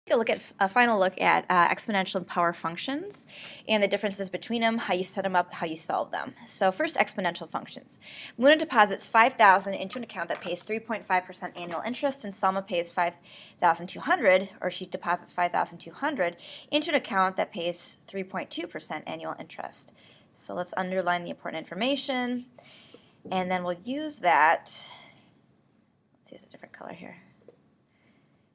A final look at exponential and power functions and the differences between them, how you set them up, how you solve them. So first, exponential functions. Muna deposits $5,000 into an account that pays 3.5% annual interest, and Salma pays $5,200, or she deposits $5,200 into an account that pays 3.2% annual interest. So let's underline the important information, and then we'll use that. Let's use a different color here.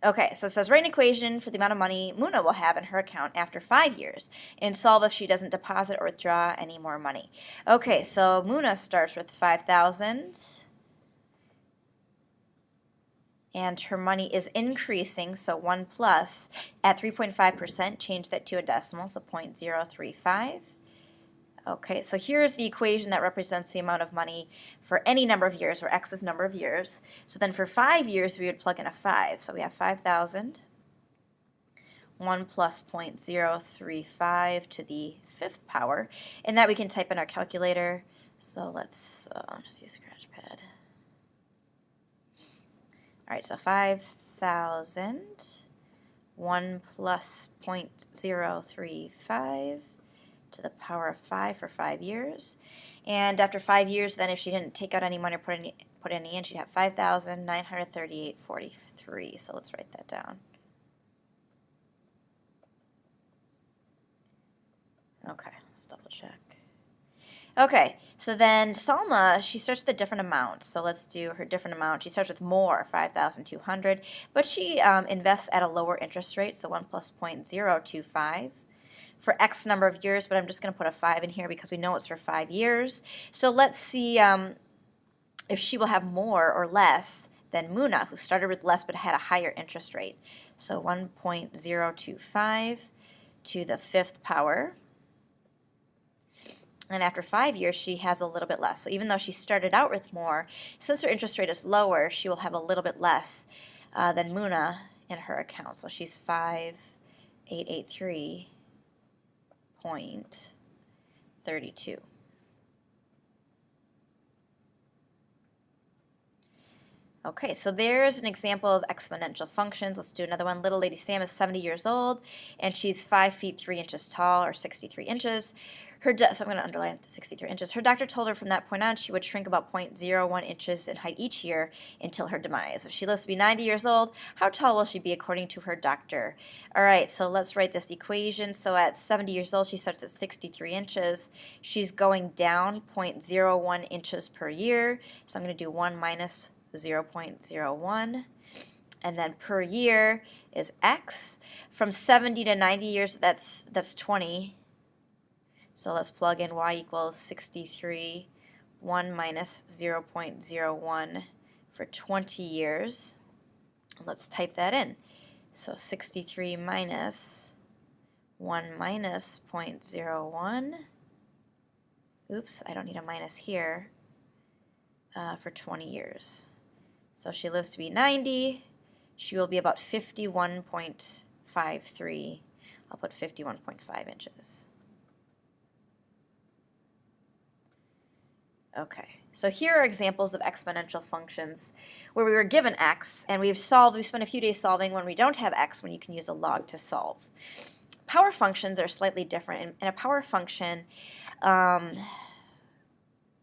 Okay, so it says write an equation for the amount of money Muna will have in her account after 5 years and solve if she doesn't deposit or withdraw any more money. Okay, so Muna starts with 5,000 and her money is increasing, so 1 plus at 3.5%, change that to a decimal, so 0.035. Okay, so here's the equation that represents the amount of money for any number of years, where x is number of years. So then for 5 years, we would plug in a 5. So we have 5,000, 1 plus 0.035 to the 5th power. And that we can type in our calculator. So let's just use Scratchpad. All right, so 5,000, 1 plus 0.035. to the power of 5 for 5 years. And after 5 years, then if she didn't take out any money or put any in, she'd have 5,938.43. So let's write that down. Okay, let's double check. Okay, so then Salma, she starts with a different amount. So let's do her different amount. She starts with more, 5,200, but she invests at a lower interest rate, so 1 plus 0.025. For X number of years, but I'm just going to put a 5 in here because we know it's for 5 years. So let's see if she will have more or less than Muna, who started with less but had a higher interest rate. So 1.025 to the 5th power. And after 5 years, she has a little bit less. So even though she started out with more, since her interest rate is lower, she will have a little bit less than Muna in her account. So she's 5,883.32. Okay, so there's an example of exponential functions. Let's do another one. Little Lady Sam is 70 years old, and she's 5 feet 3 inches tall, or 63 inches. So I'm going to underline 63 inches. Her doctor told her from that point on she would shrink about 0.01 inches in height each year until her demise. If she lives to be 90 years old, how tall will she be according to her doctor? All right, so let's write this equation. So at 70 years old, she starts at 63 inches. She's going down 0.01 inches per year. So I'm going to do 1 minus 0.01. And then per year is x. From 70 to 90 years, that's 20. So let's plug in y equals 63, 1 minus 0.01 for 20 years. Let's type that in. So 63 minus 1 minus 0.01. Oops, I don't need a minus here, for 20 years. So if she lives to be 90, she will be about 51.53. I'll put 51.5 inches. Okay, so here are examples of exponential functions where we were given x, and we've spent a few days solving when we don't have x, when you can use a log to solve. Power functions are slightly different. In a power function,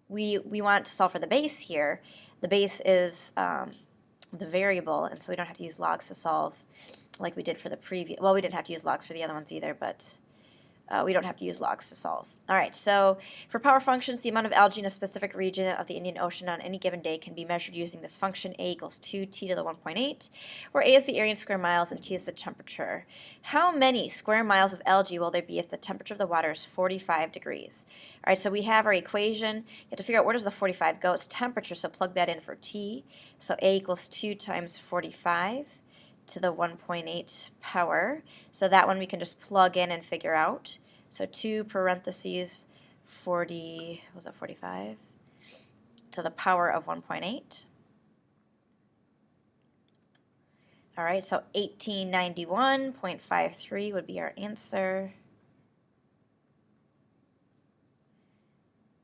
we want to solve for the base here. The base is the variable, and so we don't have to use logs to solve like we did for the previous. Well, we didn't have to use logs for the other ones either, but we don't have to use logs to solve. All right, so for power functions, the amount of algae in a specific region of the Indian Ocean on any given day can be measured using this function, a equals 2t to the 1.8, where a is the area in square miles and t is the temperature. How many square miles of algae will there be if the temperature of the water is 45 degrees? All right, so we have our equation. You have to figure out where does the 45 go. It's temperature, so plug that in for t. So a equals 2 times 45 to the 1.8 power. So that one we can just plug in and figure out. So 2 parentheses 40, what was that, 45? To the power of 1.8. All right, so 1891.53 would be our answer.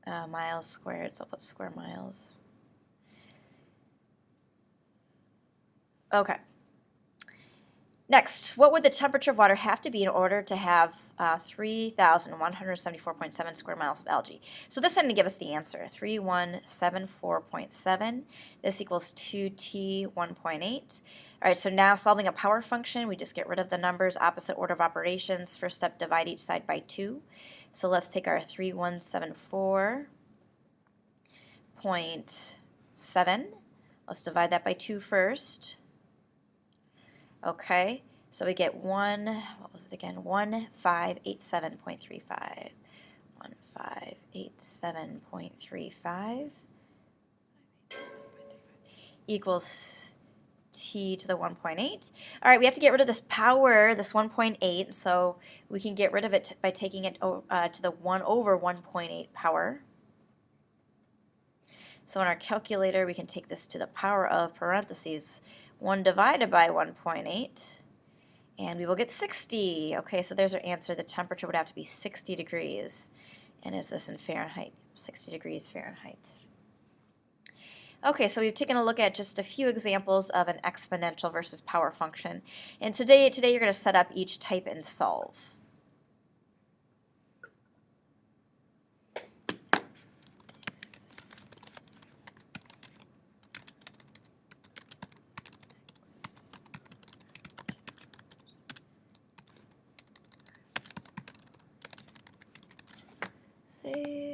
Miles squared, so I'll put square miles. Okay. Next, what would the temperature of water have to be in order to have 3,174.7 square miles of algae? So this time they give us the answer, 3174.7. This equals 2t 1.8. All right, so now solving a power function, we just get rid of the numbers, opposite order of operations. First step, divide each side by 2. So let's take our 3174.7. Let's divide that by 2 first. Okay, so we get what was it again? 1587.35. 1587.35 equals t to the 1.8. All right, we have to get rid of this power, this 1.8, so we can get rid of it by taking it to the 1 over 1.8 power. So in our calculator, we can take this to the power of parentheses 1 divided by 1.8, and we will get 60. Okay, so there's our answer. The temperature would have to be 60 degrees. And is this in Fahrenheit? 60 degrees Fahrenheit. Okay, so we've taken a look at just a few examples of an exponential versus power function. And today you're going to set up each type and solve. Save.